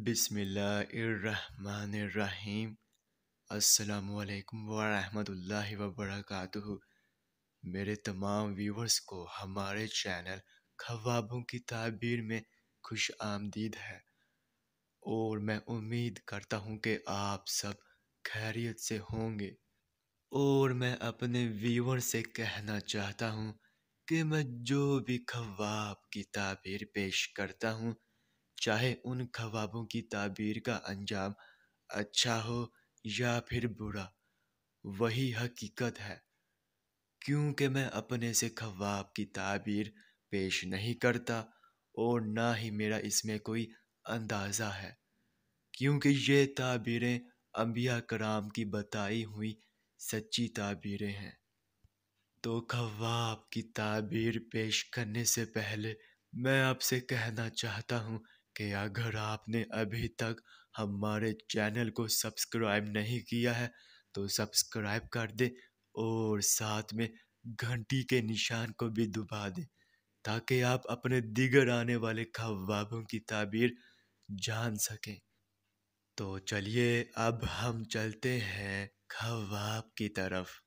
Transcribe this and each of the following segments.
بسم اللہ الرحمن الرحیم۔ السلام علیکم ورحمۃ اللہ وبرکاتہ۔ میرے تمام ویورز کو ہمارے چینل خوابوں کی تعبیر میں خوش آمدید ہے، اور میں امید کرتا ہوں کہ آپ سب خیریت سے ہوں گے۔ اور میں اپنے ویور سے کہنا چاہتا ہوں کہ میں جو بھی خواب کی تعبیر پیش کرتا ہوں، چاہے ان خوابوں کی تعبیر کا انجام اچھا ہو یا پھر برا، وہی حقیقت ہے، کیونکہ میں اپنے سے خواب کی تعبیر پیش نہیں کرتا، اور نہ ہی میرا اس میں کوئی اندازہ ہے، کیونکہ یہ تعبیریں انبیاء کرام کی بتائی ہوئی سچی تعبیریں ہیں۔ تو خواب کی تعبیر پیش کرنے سے پہلے میں آپ سے کہنا چاہتا ہوں کہ اگر آپ نے ابھی تک ہمارے چینل کو سبسکرائب نہیں کیا ہے تو سبسکرائب کر دیں، اور ساتھ میں گھنٹی کے نشان کو بھی دبا دیں، تاکہ آپ اپنے دیگر آنے والے خوابوں کی تعبیر جان سکیں۔ تو چلیے اب ہم چلتے ہیں خواب کی طرف۔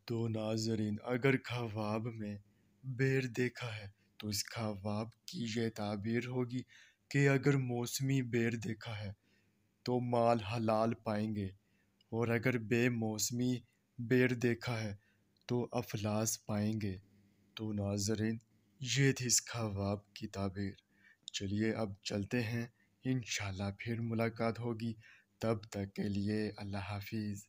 تو ناظرین، اگر خواب میں بیر دیکھا ہے تو اس خواب کی یہ تعبیر ہوگی کہ اگر موسمی بیر دیکھا ہے تو مال حلال پائیں گے، اور اگر بے موسمی بیر دیکھا ہے تو افلاس پائیں گے۔ تو ناظرین، یہ تھی اس خواب کی تعبیر۔ چلیے اب چلتے ہیں، انشاءاللہ پھر ملاقات ہوگی، تب تک کے لیے اللہ حافظ۔